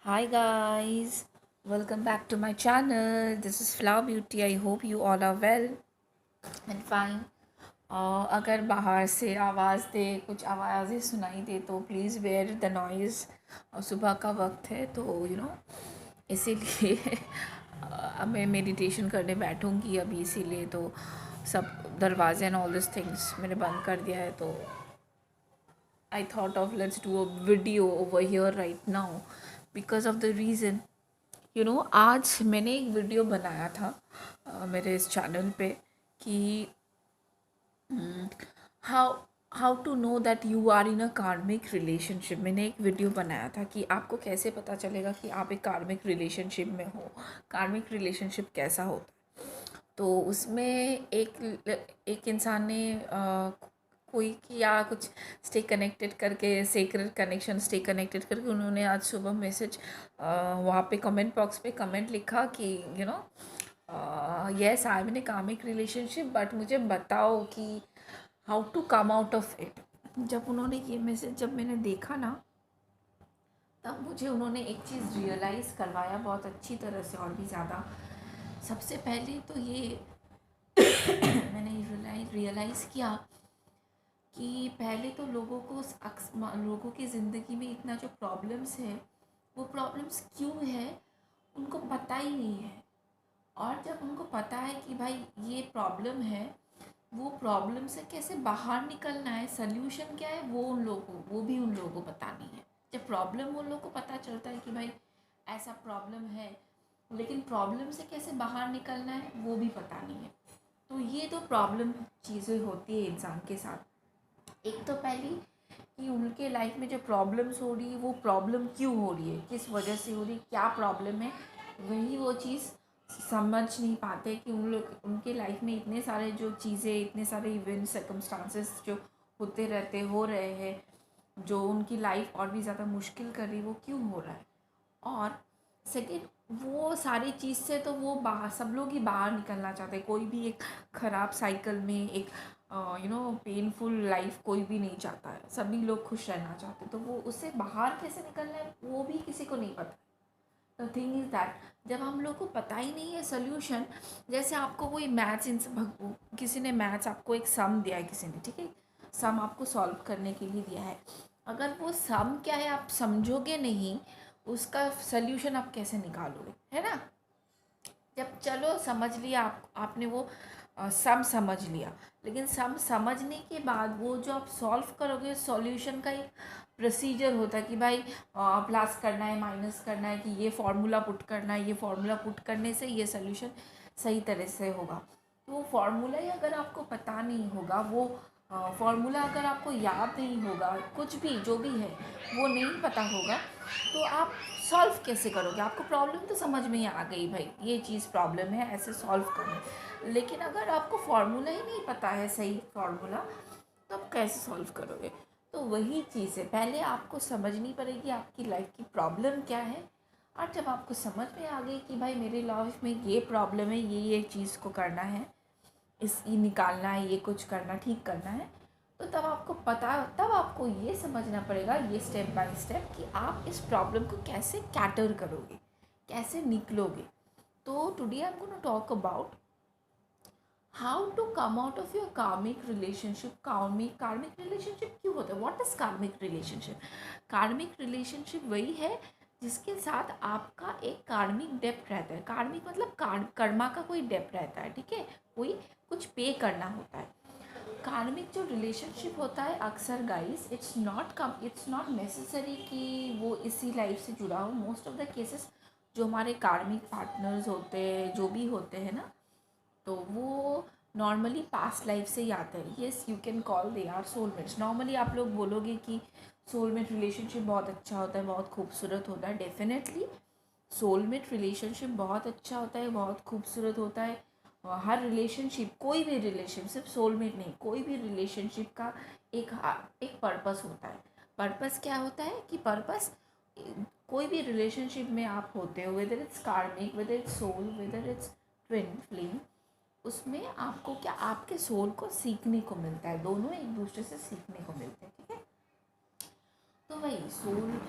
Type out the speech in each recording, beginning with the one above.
Hi guys, welcome back to my channel. This is Flower Beauty. I hope you all are well and fine. अगर बाहर से आवाज़ दे कुछ आवाज़ें सुनाई दे तो प्लीज़ बेयर द नॉइज़। सुबह का वक्त है तो इसीलिए अब मैं मेडिटेशन करने बैठूंगी अभी, इसीलिए तो सब दरवाजे एंड ऑल दिस थिंग्स मैंने बंद कर दिया है। तो I thought of let's do a video over here right now because of the reason आज मैंने एक वीडियो बनाया था मेरे इस चैनल पे कि how how to know that you are in a karmic relationship. मैंने एक वीडियो बनाया था कि आपको कैसे पता चलेगा कि आप एक कार्मिक रिलेशनशिप में हो, कार्मिक रिलेशनशिप कैसा होता है। तो उसमें एक इंसान ने कोई किया कुछ स्टे कनेक्टेड करके, सेक्रेट कनेक्शन स्टे कनेक्टेड करके उन्होंने आज सुबह मैसेज वहाँ पे कमेंट बॉक्स पे कमेंट लिखा कि यस आई एम इन ए कार्मिक रिलेशनशिप बट मुझे बताओ कि how to come out of it. जब उन्होंने ये मैसेज जब मैंने देखा ना, तब मुझे उन्होंने एक चीज़ रियलाइज़ करवाया बहुत अच्छी तरह से और भी ज़्यादा। सबसे पहले तो ये मैंने रियलाइज़ किया कि पहले तो लोगों की ज़िंदगी में इतना जो प्रॉब्लम्स है, वो प्रॉब्लम्स क्यों है उनको पता ही नहीं है। और जब उनको पता है कि भाई ये प्रॉब्लम है, वो प्रॉब्लम से कैसे बाहर निकलना है, सल्यूशन क्या है, वो भी उन लोगों को पता नहीं है। जब प्रॉब्लम उन लोगों को पता चलता है कि भाई ऐसा प्रॉब्लम है, लेकिन प्रॉब्लम से कैसे बाहर निकलना है वो भी पता नहीं है। तो ये तो प्रॉब्लम चीज़ें होती है इंसान के साथ। एक तो पहली कि उनके लाइफ में जो प्रॉब्लम्स हो रही है वो प्रॉब्लम क्यों हो रही है, किस वजह से हो रही है, क्या प्रॉब्लम है, वही वो चीज़ समझ नहीं पाते कि उनके लाइफ में इतने सारे जो चीज़ें, इतने सारे इवेंट सर्कमस्टांसेस जो होते रहते हो रहे हैं, जो उनकी लाइफ और भी ज़्यादा मुश्किल कर रही है, वो क्यों हो रहा है। और सेकेंड, वो सारी चीज़ से तो वो बाहर, सब लोग ही बाहर निकलना चाहते हैं। कोई भी एक ख़राब साइकिल में, एक पेनफुल लाइफ कोई भी नहीं चाहता है। सभी लोग खुश रहना चाहते हैं। तो वो उससे बाहर कैसे निकलना है वो भी किसी को नहीं पता। द थिंग इज़ दैट जब हम लोग को पता ही नहीं है सोल्यूशन, जैसे आपको कोई मैथ्स किसी ने मैथ्स आपको एक सम दिया है, किसी ने, ठीक है, सम आपको सॉल्व करने के लिए दिया है। अगर वो सम क्या है आप समझोगे नहीं, उसका सोल्यूशन आप कैसे निकालोगे, है ना। जब चलो समझ लिया आपने वो सम समझ लिया, लेकिन सम समझने के बाद वो जो आप सॉल्व करोगे, सॉल्यूशन का एक प्रोसीजर होता है कि भाई प्लस करना है, माइनस करना है, कि ये फार्मूला पुट करना है, ये फार्मूला पुट करने से ये सोल्यूशन सही तरह से होगा। तो वो फार्मूला ही अगर आपको पता नहीं होगा, वो फार्मूला अगर आपको याद नहीं होगा, कुछ भी जो भी है वो नहीं पता होगा, तो आप सॉल्व कैसे करोगे। आपको प्रॉब्लम तो समझ में ही आ गई, भाई ये चीज़ प्रॉब्लम है, ऐसे सॉल्व करना। लेकिन अगर आपको फार्मूला ही नहीं पता है, सही फार्मूला, तो आप कैसे सॉल्व करोगे। तो वही चीज़ है, पहले आपको समझनी पड़ेगी आपकी लाइफ की प्रॉब्लम क्या है। और जब आपको समझ में आ गई कि भाई मेरी लाइफ में ये प्रॉब्लम है, ये चीज़ को करना है, ये निकालना है, ये कुछ करना, ठीक करना है, तो तब आपको ये समझना पड़ेगा, ये स्टेप बाय स्टेप, कि आप इस प्रॉब्लम को कैसे कैटर करोगे, कैसे निकलोगे। तो today I am gonna talk about how to come out of your karmic relationship. Karmic relationship क्यों होता है, what is karmic relationship. Karmic relationship वही है जिसके साथ आपका एक कार्मिक डेप्ट रहता है। कार्मिक मतलब कर्मा का कोई डेप्ट रहता है, ठीक है, कोई कुछ पे करना होता है। कार्मिक जो रिलेशनशिप होता है अक्सर गाइस, इट्स नॉट नेसेसरी कि वो इसी लाइफ से जुड़ा हो। मोस्ट ऑफ द केसेस जो हमारे कार्मिक पार्टनर्स होते हैं, जो भी होते हैं ना, तो वो नॉर्मली पास्ट लाइफ से ही आते हैं। Yes, you can call they are soulmates. Normally आप लोग बोलोगे कि सोलमेट रिलेशनशिप बहुत अच्छा होता है, बहुत खूबसूरत होता है। डेफिनेटली सोलमेट रिलेशनशिप बहुत अच्छा होता है, बहुत खूबसूरत होता है। हर रिलेशनशिप, कोई भी रिलेशन, सिर्फ सोलमेट नहीं, कोई भी रिलेशनशिप का एक पर्पस होता है। पर्पस क्या होता है कि पर्पस, कोई भी रिलेशनशिप में आप होते हो, whether it's karmic, whether it's soul, whether it's twin flame, उसमें आपको क्या, आपके सोल को सीखने को मिलता है। दोनों एक दूसरे से सीखने को मिलते हैं, ठीक है। तो वही सोल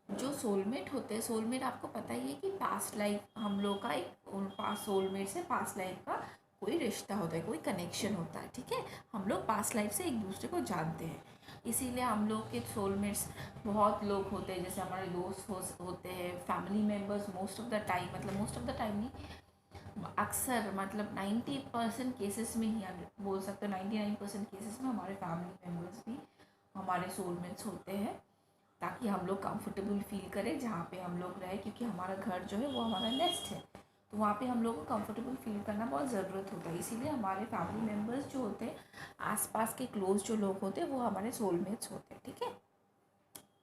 जो सोलमेट होते हैं, सोलमेट आपको पता ही है कि पास्ट लाइफ हम लोग का एक पास सोलमेट से पास्ट लाइफ का कोई रिश्ता होता है, कोई कनेक्शन होता है, ठीक है। हम लोग पास्ट लाइफ से एक दूसरे को जानते हैं, इसीलिए हम लोग के सोलमेट्स बहुत लोग होते हैं, जैसे हमारे दोस्त होते हैं, family members most of the time, मतलब मोस्ट ऑफ द टाइम नहीं, अक्सर मतलब 90% केसेस में ही हम बोल सकते हैं, 99% केसेस में हमारे फैमिली मेम्बर्स भी हमारे सोलमेट्स होते हैं, ताकि हम लोग कंफर्टेबल फील करें जहाँ पे हम लोग रहे, क्योंकि हमारा घर जो है वो हमारा नेस्ट है, तो वहाँ पे हम लोग को कंफर्टेबल फील करना बहुत ज़रूरत होता है। इसीलिए हमारे फैमिली मेम्बर्स जो होते हैं, आसपास के क्लोज जो लोग होते हैं, वो हमारे सोलमेट्स होते हैं, ठीक है।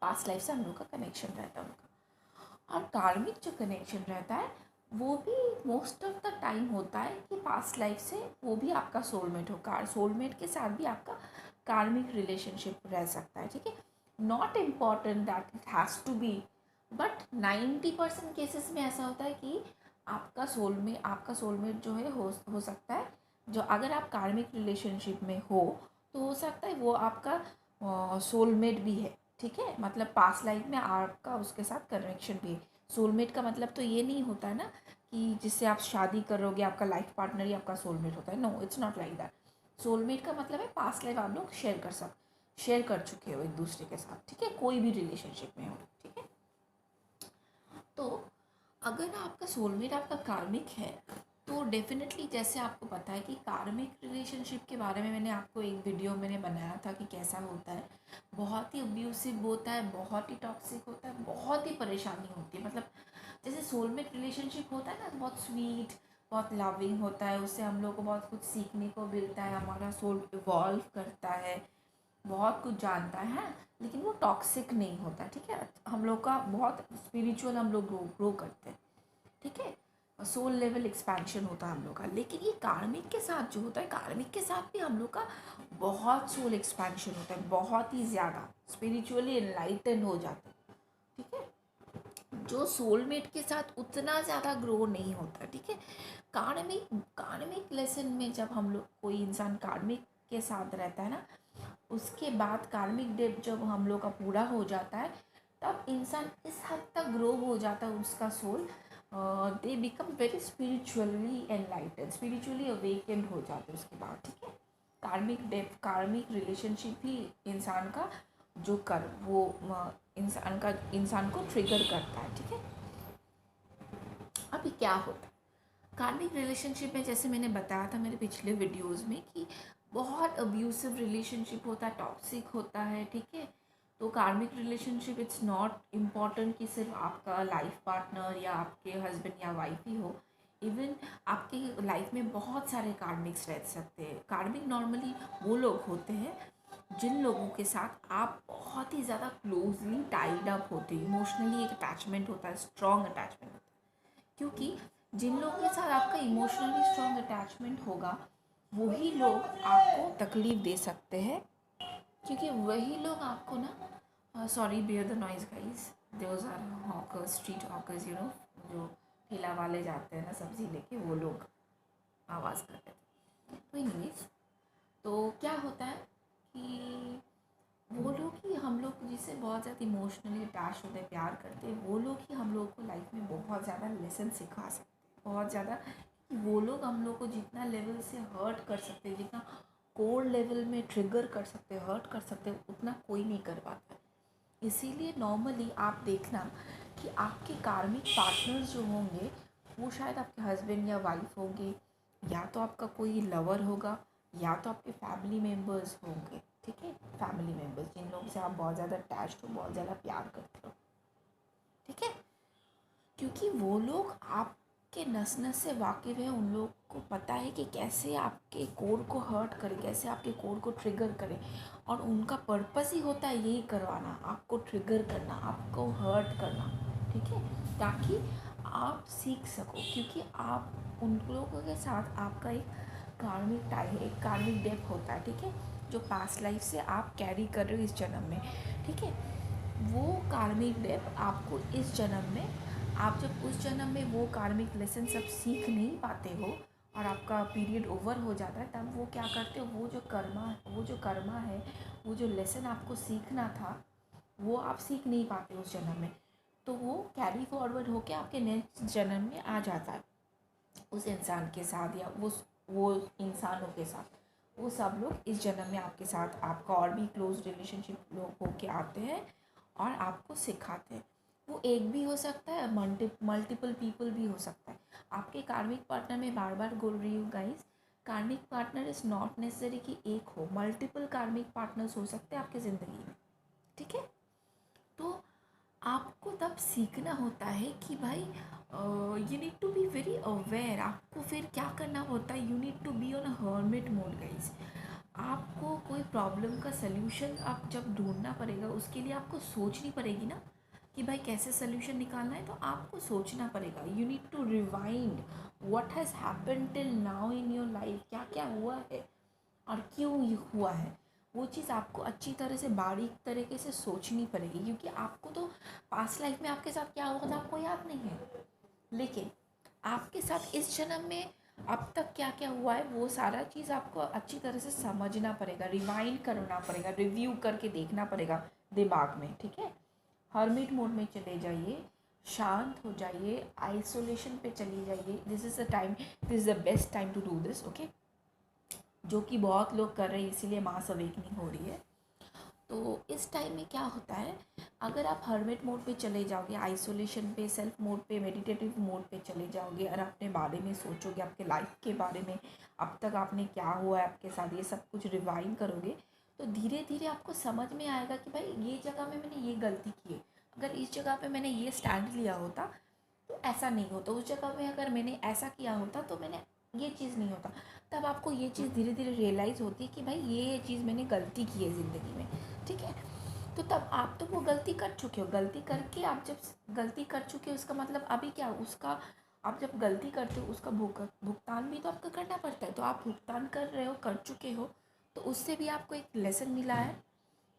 पास्ट लाइफ से हम लोग का कनेक्शन रहता है उनका। और कार्मिक जो कनेक्शन रहता है वो भी मोस्ट ऑफ द टाइम होता है कि पास्ट लाइफ से वो भी आपका सोलमेट हो, सोलमेट के साथ भी आपका कार्मिक रिलेशनशिप रह सकता है, ठीक है। Not important that it has to be, but 90% cases में ऐसा होता है कि आपका सोलमेट जो है हो सकता है, जो अगर आप कार्मिक रिलेशनशिप में हो सकता है वो आपका सोलमेट भी है, ठीक है। मतलब पास्ट लाइफ में आपका उसके साथ कनेक्शन भी है। सोलमेट का मतलब तो ये नहीं होता है ना कि जिससे आप शादी करोगे आपका लाइफ पार्टनर ही आपका सोलमेट होता है, no, it's not like that. Soulmate का मतलब है पास्ट लाइफ आप लोग शेयर कर चुके हो एक दूसरे के साथ, ठीक है, कोई भी रिलेशनशिप में हो, ठीक है। तो अगर आपका सोलमेट आपका कार्मिक है, तो डेफिनेटली जैसे आपको पता है कि कार्मिक रिलेशनशिप के बारे में मैंने आपको एक वीडियो मैंने बनाया था कि कैसा होता है, बहुत ही अब्यूसिव होता है, बहुत ही टॉक्सिक होता है, बहुत ही परेशानी होती है। मतलब जैसे सोलमेट रिलेशनशिप होता है ना, बहुत स्वीट, बहुत लविंग होता है, उससे हम लोग को बहुत कुछ सीखने को मिलता है, हमारा सोल इवॉल्व करता है, बहुत कुछ जानता है, लेकिन वो टॉक्सिक नहीं होता, ठीक है। हम लोग का बहुत स्पिरिचुअल हम लोग ग्रो करते हैं, ठीक है, सोल लेवल एक्सपेंशन होता है हम लोग का। लेकिन ये कार्मिक के साथ जो होता है, कार्मिक के साथ भी हम लोग का बहुत सोल एक्सपेंशन होता है, बहुत ही ज़्यादा स्पिरिचुअली एनलाइटन हो जाता है, ठीक है। जो सोलमेट के साथ उतना ज़्यादा ग्रो नहीं होता, ठीक है। कार्मिक कार्मिक लेसन में जब हम लोग कोई इंसान कार्मिक के साथ रहता है ना, उसके बाद कार्मिक डेट जब हम लोग का पूरा हो जाता है, तब इंसान इस हद तक ग्रो हो जाता है उसका soul, they become very spiritually enlightened, spiritually awakened हो जाते हैं उसके बाद, ठीक है। कार्मिक रिलेशनशिप ही इंसान का जो कर वो इंसान को ट्रिगर करता है, ठीक है। अभी क्या होता है कार्मिक रिलेशनशिप में, जैसे मैंने बताया था मेरे पिछले वीडियोस में कि बहुत अब्यूसिव रिलेशनशिप होता है, टॉक्सिक होता है, ठीक है। तो कार्मिक रिलेशनशिप इट्स नॉट इम्पॉर्टेंट कि सिर्फ आपका लाइफ पार्टनर या आपके हस्बैंड या वाइफ ही हो, इवन आपकी लाइफ में बहुत सारे कार्मिक्स रह सकते हैं। कार्मिक नॉर्मली वो लोग होते हैं जिन लोगों के साथ आप बहुत ही ज़्यादा क्लोजली टाइड अप होते हैं, इमोशनली एक अटैचमेंट होता है, स्ट्रॉन्ग अटैचमेंट होता है, क्योंकि जिन लोगों के साथ आपका इमोशनली स्ट्रॉन्ग अटैचमेंट होगा वही लोग आपको तकलीफ़ दे सकते हैं, क्योंकि वही लोग आपको ना, sorry bear the noise guys, those are hawkers, street hawkers, you know, जो ठेला वाले जाते हैं ना सब्ज़ी लेके, वो लोग आवाज़ करते थे। तो एनीवेज, तो क्या होता है कि वो लोग ही हम लोग जिससे बहुत ज़्यादा इमोशनली अटैच होते हैं, प्यार करते हैं, वो लोग ही हम लोग को लाइफ में बहुत ज़्यादा लेसन सिखा सकते हैं, बहुत ज़्यादा। वो लोग हम लोग को जितना लेवल से हर्ट कर सकते हैं, जितना कोर लेवल में ट्रिगर कर सकते हैं, हर्ट कर सकते हैं, उतना कोई नहीं कर पाता। इसीलिए नॉर्मली आप देखना कि आपके कार्मिक पार्टनर्स जो होंगे वो शायद आपके हस्बैंड या वाइफ होंगे, या तो आपका कोई लवर होगा, या तो आपके फैमिली मेम्बर्स होंगे, ठीक है। फैमिली मेम्बर्स जिन लोगों से आप बहुत ज़्यादा अटैच्ड हो, बहुत ज़्यादा प्यार करते हो, ठीक है। क्योंकि वो लोग आपके नस नस से वाकिफ़ है, उन लोग को पता है कि कैसे आपके कोर को हर्ट करें, कैसे आपके कोर को ट्रिगर करें, और उनका पर्पस ही होता है यही करवाना, आपको ट्रिगर करना, आपको हर्ट करना, ठीक है, ताकि आप सीख सको। क्योंकि आप उन लोगों के साथ आपका एक कार्मिक टाई है, एक कार्मिक डेप होता है, ठीक है, जो पास्ट लाइफ से आप कैरी कर रहे हो इस जन्म में, ठीक है। वो कार्मिक डेप आपको इस जन्म में, आप जब उस जन्म में वो कार्मिक लेसन सब सीख नहीं पाते हो और आपका पीरियड ओवर हो जाता है, तब वो क्या करते हो, वो जो कर्मा है, वो जो लेसन आपको सीखना था वो आप सीख नहीं पाते उस जन्म में, तो वो कैरी फॉरवर्ड होके आपके नेक्स्ट जन्म में आ जाता है उस इंसान के साथ, या वो इंसानों के साथ। वो सब लोग इस जन्म में आपके साथ, आपका और भी क्लोज रिलेशनशिप लोग होके आते हैं और आपको सिखाते हैं। वो एक भी हो सकता है, मल्टीपल पीपल भी हो सकता है। आपके कार्मिक पार्टनर में बार बार बोल रही हूँ गाइस, कार्मिक पार्टनर इज़ नॉट नेसेसरी कि एक हो, मल्टीपल कार्मिक पार्टनर्स हो सकते हैं आपकी ज़िंदगी में, ठीक है। तो आपको तब सीखना होता है कि भाई you need to be very aware. आपको फिर क्या करना होता है, you need to be on a hermit mode guys. आपको कोई प्रॉब्लम का सल्यूशन आप जब ढूंढना पड़ेगा, उसके लिए आपको सोचनी पड़ेगी ना कि भाई कैसे सल्यूशन निकालना है। तो आपको सोचना पड़ेगा, you need to rewind what has happen till now in your life, क्या क्या हुआ है और क्यों ये हुआ है। वो चीज़ आपको अच्छी तरह से बारीक तरीके से सोचनी पड़ेगी, क्योंकि आपको तो पास्ट लाइफ में आपके साथ क्या हुआ था आपको याद नहीं है, लेकिन आपके साथ इस जन्म में अब तक क्या क्या हुआ है वो सारा चीज़ आपको अच्छी तरह से समझना पड़ेगा, रिवाइंड करना पड़ेगा, रिव्यू करके देखना पड़ेगा दिमाग में, ठीक है। हर्मिट मोड में चले जाइए, शांत हो जाइए, आइसोलेशन पे चली जाइए। This is the time, this is the best time to do this, okay. जो कि बहुत लोग कर रहे हैं, इसीलिए मास अवेकनिंग हो रही है। तो इस टाइम में क्या होता है, अगर आप हर्मिट मोड पे चले जाओगे, आइसोलेशन पे, सेल्फ मोड पे, मेडिटेटिव मोड पे चले जाओगे और अपने बारे में सोचोगे, आपके लाइफ के बारे में, अब तक आपने क्या हुआ है आपके साथ, ये सब कुछ रिवाइंड करोगे, तो धीरे धीरे आपको समझ में आएगा कि भाई ये जगह में मैंने ये गलती की है, अगर इस जगह पे मैंने ये स्टैंड लिया होता तो ऐसा नहीं होता, उस जगह में अगर मैंने ऐसा किया होता तो मैंने ये चीज़ नहीं होता। तब आपको ये चीज़ धीरे धीरे रियलाइज़ होती है कि भाई ये चीज़ मैंने गलती की है ज़िंदगी में, ठीक है। तो तब आप तो वो गलती कर चुके हो, गलती करके आप जब गलती कर चुके हो उसका मतलब अभी क्या, उसका आप जब गलती करते हो उसका भुगतान भी तो आपको करना पड़ता है। तो आप भुगतान कर रहे हो, कर चुके हो, तो उससे भी आपको एक लेसन मिला है।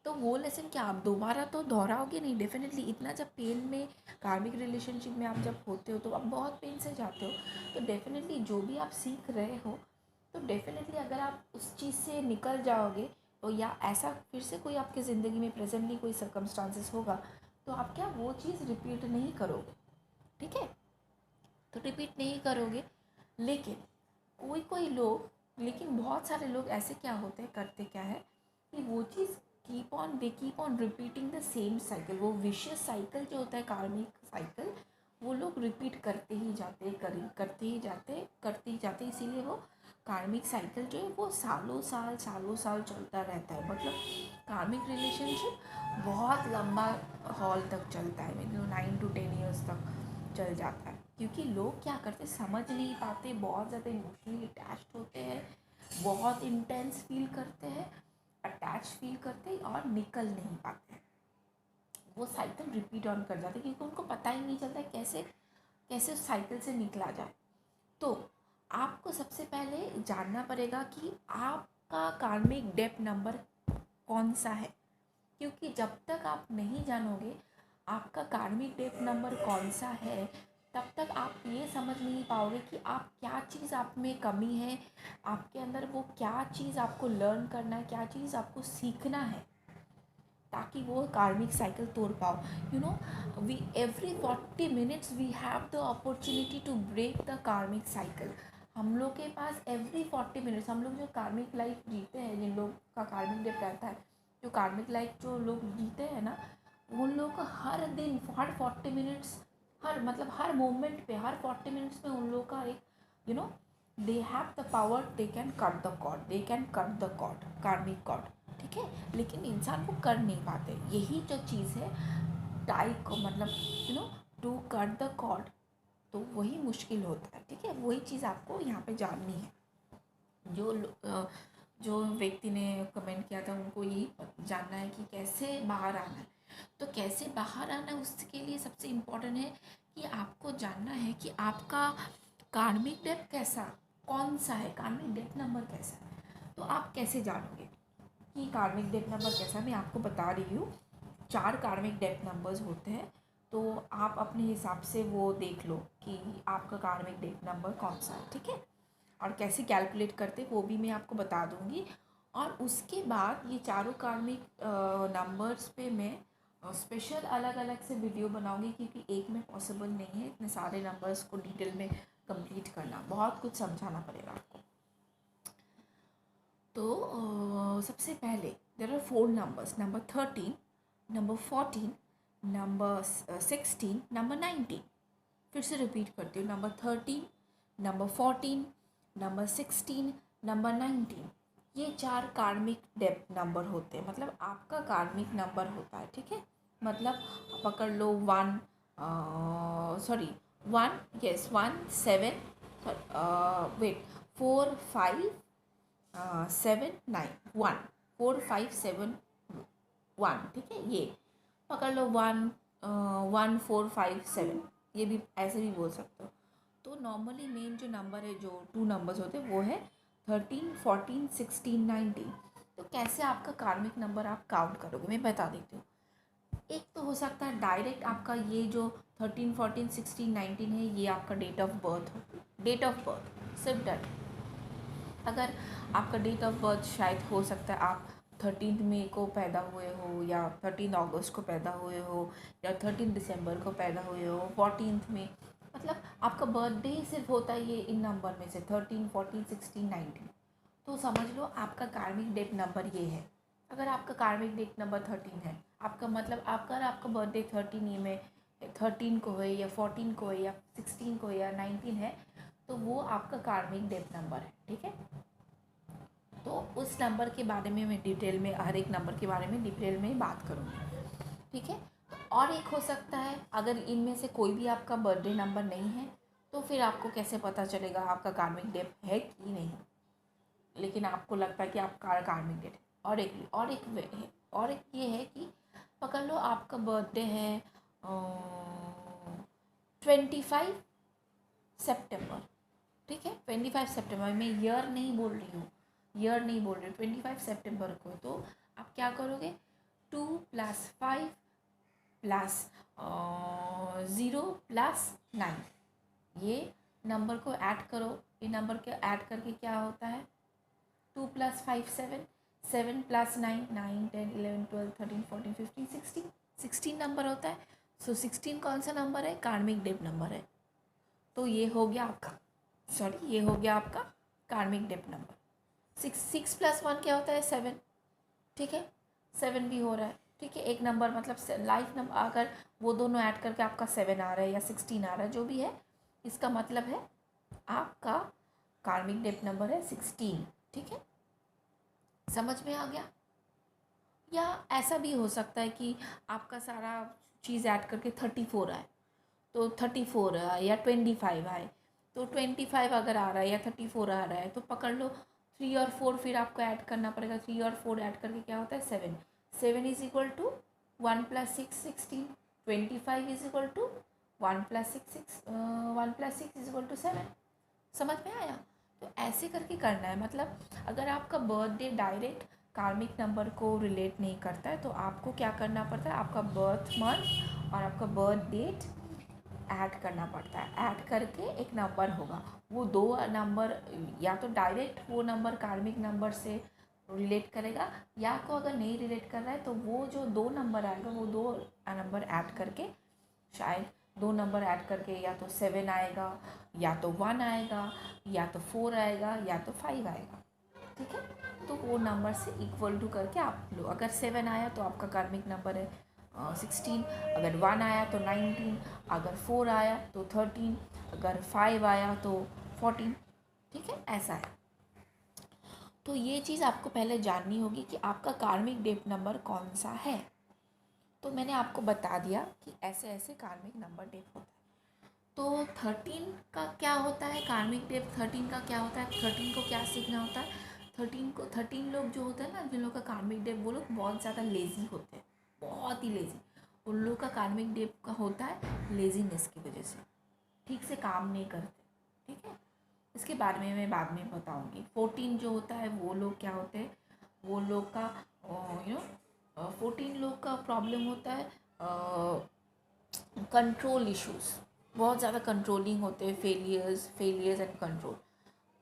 तो वो लेसन क्या आप दोबारा तो दोहराओगे नहीं डेफिनेटली। इतना जब पेन में, कार्मिक रिलेशनशिप में आप जब होते हो तो आप बहुत पेन से जाते हो, तो डेफिनेटली जो भी आप सीख रहे हो, तो डेफिनेटली अगर आप उस चीज़ से निकल जाओगे, तो या ऐसा फिर से कोई आपकी ज़िंदगी में प्रेजेंटली कोई सर्कमस्टांसिस होगा, तो आप क्या वो चीज़ रिपीट नहीं करोगे, ठीक है। तो रिपीट नहीं करोगे। लेकिन कोई कोई लोग, लेकिन बहुत सारे लोग ऐसे क्या होते हैं, करते क्या है कि वो चीज़ keep on repeating the same cycle. वो विशियस साइकिल जो होता है, कार्मिक साइकिल, वो लोग रिपीट करते ही जाते, करते ही जाते, इसीलिए वो कार्मिक साइकिल जो है वो सालों साल चलता रहता है। मतलब कार्मिक रिलेशनशिप बहुत लंबा हॉल तक चलता है, मतलब 9 to 10 years तक चल जाता है, क्योंकि लोग क्या करते, समझ नहीं पाते, बहुत ज़्यादा इमोशनली अटैच्ड होते हैं, बहुत इंटेंस फील करते हैं, अटैच फील करते हैं और निकल नहीं पाते हैं। वो साइकिल रिपीट ऑन कर जाते हैं, क्योंकि उनको पता ही नहीं चलता कैसे कैसे उस साइकिल से निकला जाए। तो आपको सबसे पहले जानना पड़ेगा कि आपका कार्मिक डेप्थ नंबर कौन सा है, क्योंकि जब तक आप नहीं जानोगे आपका कार्मिक डेप्थ नंबर कौन सा है, तब तक आप ये समझ नहीं पाओगे कि आप क्या चीज़ आप में कमी है, आपके अंदर वो क्या चीज़ आपको लर्न करना है, क्या चीज़ आपको सीखना है, ताकि वो कार्मिक साइकिल तोड़ पाओ। You know, we every 40 minutes we have the opportunity to break the karmic cycle. हम लोग के पास एवरी 40 minutes, हम लोग जो कार्मिक लाइफ जीते हैं, जिन लोग का कार्मिक डेप रहता है, जो कार्मिक लाइफ जो लोग जीते हैं ना, उन लोग को हर दिन, हर 40 minutes, हर मतलब हर मोमेंट पे, हर 40 minutes में उन लोग का एक, you know, they have the power, they can cut the cord, they can cut the cord, karmic cord, ठीक है। लेकिन इंसान वो कर नहीं पाते, यही जो चीज़ है, टाई को मतलब, you know, to cut the cord, तो वही मुश्किल होता है, ठीक है। वही चीज़ आपको यहाँ पे जाननी है। जो व्यक्ति ने कमेंट किया था उनको यही जानना है कि कैसे बाहर आना है। तो कैसे बाहर आना है, उसके लिए सबसे इम्पोर्टेंट है कि आपको जानना है कि आपका कार्मिक डेप्थ कैसा, कौन सा है, कार्मिक डेप्थ नंबर कैसा है। तो आप कैसे जानोगे कि कार्मिक डेप्थ नंबर कैसा है, मैं आपको बता रही हूँ। 4 कार्मिक डेप्थ नंबर्स होते हैं, तो आप अपने हिसाब से वो देख लो कि आपका कार्मिक डेप्थ नंबर कौन सा है, ठीक है। और कैसे कैलकुलेट करते वो भी मैं आपको बता दूँगी। और उसके बाद ये चारों कार्मिक नंबर्स पे मैं स्पेशल अलग अलग से वीडियो बनाऊंगी, क्योंकि एक में पॉसिबल नहीं है इतने सारे नंबर्स को डिटेल में कंप्लीट करना, बहुत कुछ समझाना पड़ेगा आपको। तो सबसे पहले there are 4 numbers, number 13, number 14, number 16, number 19। फिर से रिपीट करती हूँ, नंबर 13, नंबर 14, नंबर 16, नंबर 19। ये 4 कार्मिक डेप्थ नंबर होते हैं, मतलब आपका कार्मिक नंबर होता है, ठीक है। मतलब पकड़ लो 1, सॉरी 1, यस 1 7, वेट 4 5 7 9 1, 4 5 7 1, ठीक है। ये पकड़ लो 1 1 4 5 7, ये भी ऐसे भी बोल सकते हो। तो नॉर्मली मेन जो नंबर है, जो 2 नंबर्स होते हैं वो है 13 14 16 19। तो कैसे आपका कार्मिक नंबर आप काउंट करोगे, मैं बता देती हूँ। एक तो हो सकता है डायरेक्ट आपका ये जो 13 14 16 19 है, ये आपका डेट ऑफ बर्थ हो, डेट ऑफ बर्थ सिर्फ डेट। अगर आपका डेट ऑफ बर्थ शायद हो सकता है आप 13 मई को पैदा हुए हो, या 13 अगस्त को पैदा हुए हो, या 13 दिसंबर को पैदा हुए हो, 14 में, मतलब आपका बर्थडे ही सिर्फ होता है ये इन नंबर में से 13 14 16 19। तो समझ लो आपका कार्मिक डेट नंबर ये है। अगर आपका कार्मिक डेट नंबर 13 है, आपका मतलब आपका बर्थडे 13 में 13 को है, या 14 को है, या 16 को है, या 19 है, तो वो आपका कार्मिक डेट नंबर है, ठीक है। तो उस नंबर के बारे में मैं डिटेल में, हर एक नंबर के बारे में डिटेल में बात करूँगी, ठीक है। तो और एक हो सकता है, अगर इनमें से कोई भी आपका बर्थडे नंबर नहीं है, तो फिर आपको कैसे पता चलेगा आपका कार्मिक डेट है कि नहीं, लेकिन आपको लगता है कि आपका कार्मिक डेट है। और एक ये है कि पकड़ लो आपका बर्थडे है 25 सितंबर, ठीक है। 25 सितंबर, मैं ईयर नहीं बोल रही हूँ, 25 सितंबर को। तो आप क्या करोगे, 2 + 5 + 0 + 9, ये नंबर को ऐड करो। ये नंबर के ऐड करके क्या होता है, 2 + 5 7, 7 + 9 9 10 11 12 13 14 15 16, 16 नंबर होता है। सो 16 कौन सा नंबर है, कार्मिक डेट नंबर है। तो ये हो गया आपका, ये हो गया आपका कार्मिक डेट नंबर। 6 + 1 क्या होता है, 7, ठीक है। 7 भी हो रहा है, ठीक है। एक नंबर मतलब लाइफ नंबर, अगर वो दोनों ऐड करके आपका 7 आ रहा है या 16 आ रहा है, जो भी है, इसका मतलब है आपका कार्मिक डेट नंबर है 16, ठीक है। समझ में आ गया। या ऐसा भी हो सकता है कि आपका सारा चीज़ ऐड करके 34 आए, तो 34 आए, या 25 आए। तो 25 अगर आ रहा है या 34 आ रहा है, तो पकड़ लो 3 और 4 फिर आपको ऐड करना पड़ेगा। 3 और 4 ऐड करके क्या होता है, 7। 7 = 1 + 6 16। 25 = 1 + 6 6 1 + 6 = 7। समझ में आया। तो ऐसे करके करना है। मतलब अगर आपका बर्थडे डायरेक्ट कार्मिक नंबर को रिलेट नहीं करता है, तो आपको क्या करना पड़ता है, आपका बर्थ मंथ और आपका बर्थ डेट ऐड करना पड़ता है। ऐड करके एक नंबर होगा, वो 2 नंबर, या तो डायरेक्ट वो नंबर कार्मिक नंबर से रिलेट करेगा, या को अगर नहीं रिलेट कर रहा है, तो वो जो 2 नंबर आएगा, वो 2 नंबर ऐड करके, शायद 2 नंबर ऐड करके या तो 7 आएगा, या तो 1 आएगा, या तो 4 आएगा, या तो 5 आएगा, ठीक है। तो वो नंबर से इक्वल टू करके आप लो। अगर 7 आया तो आपका कार्मिक नंबर है 16, अगर 1 आया तो 19, अगर 4 आया तो 13, अगर 5 आया तो 14, ठीक है। ऐसा है। तो ये चीज़ आपको पहले जाननी होगी कि आपका कार्मिक डेट नंबर कौन सा है। तो मैंने आपको बता दिया कि ऐसे ऐसे कार्मिक नंबर डेट होता है। तो 13 का क्या होता है, कार्मिक डेट 13 का क्या होता है, 13 को क्या सीखना होता है। 13 लोग जो होते हैं ना, जिन लोग का कार्मिक डेट, वो लोग बहुत ज़्यादा लेज़ी होते हैं, बहुत ही लेज़ी। उन लोग का कार्मिक डेट का होता है लेज़ीनेस की वजह से, ठीक से काम नहीं करते, ठीक है। इसके बारे में मैं बाद में बताऊंगी। 14 जो होता है, वो लोग क्या होते हैं, वो लोग का 14 लोग का प्रॉब्लम होता है कंट्रोल इश्यूज़, बहुत ज़्यादा कंट्रोलिंग होते हैं, फेलियर्स एंड कंट्रोल।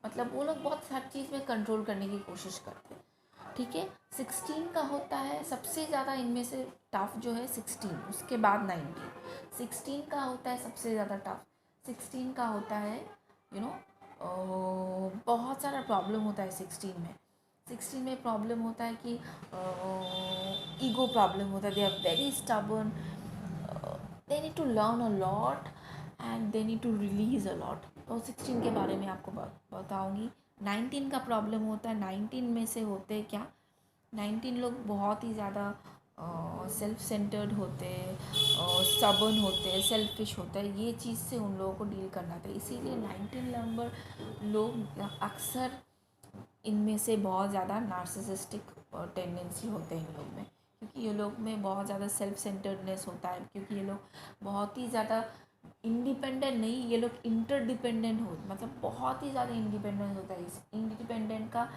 मतलब वो लोग बहुत हर चीज़ में कंट्रोल करने की कोशिश करते हैं। ठीक है। 16 का होता है सबसे ज़्यादा, इनमें से टफ जो है 16, उसके बाद 19। 16 का होता है सबसे ज़्यादा टफ। 16 का होता है यू नो बहुत सारा प्रॉब्लम होता है 16 में। 16 में प्रॉब्लम होता है कि ईगो प्रॉब्लम होता है, they are very stubborn, they need to learn a lot and they need to release a lot. तो 16 के बारे में आपको बताऊँगी। 19 का प्रॉब्लम होता है, 19 में से होते हैं क्या, 19 लोग बहुत ही ज़्यादा सेल्फ सेंटर्ड होते हैं, स्टबर्न होते हैं, सेल्फिश होता है, ये चीज़ से उन लोगों को डील करना था। इसीलिए 19 नंबर लोग अक्सर, इनमें से बहुत ज़्यादा नार्सिसिस्टिक टेंडेंसी होते हैं इन लोग में, क्योंकि ये लोग में बहुत ज़्यादा सेल्फ सेंटर्डनेस होता है, क्योंकि ये लोग बहुत ही ज़्यादा इंडिपेंडेंट नहीं, ये लोग इंटरडिपेंडेंट हो, मतलब बहुत ही ज़्यादा इंडिपेंडेंस होता है। इस इंडिपेंडेंट का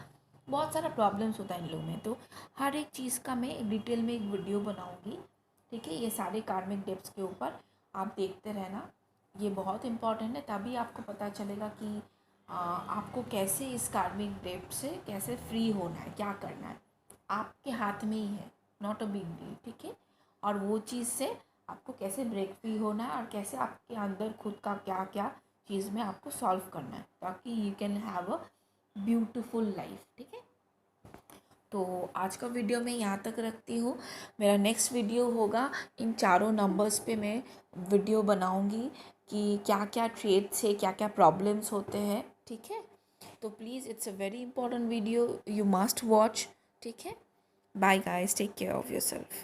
बहुत सारा प्रॉब्लम्स होता है इन लोग में। तो हर एक चीज़ का मैं एक डिटेल में एक वीडियो बनाऊंगी, ठीक है, ये सारे कार्मिक डेप्स के ऊपर आप देखते रहना। ये बहुत इम्पॉर्टेंट है, तभी आपको पता चलेगा कि आपको कैसे इस कार्मिक डेप्ट से कैसे फ्री होना है, क्या करना है, आपके हाथ में ही है, नॉट अ बिग डील, ठीक है। और वो चीज़ से आपको कैसे ब्रेक फ्री होना है और कैसे आपके अंदर खुद का क्या क्या चीज़ में आपको सॉल्व करना है, ताकि you can have a beautiful life, ठीक है। तो आज का वीडियो मैं यहाँ तक रखती हूँ। मेरा नेक्स्ट वीडियो होगा, इन चारों नंबर्स पे मैं वीडियो बनाऊँगी कि क्या क्या ट्रेड्स है, क्या क्या प्रॉब्लम्स होते हैं, ठीक है। तो please, it's a very important video, you must watch, ठीक है। Bye guys, take care of yourself.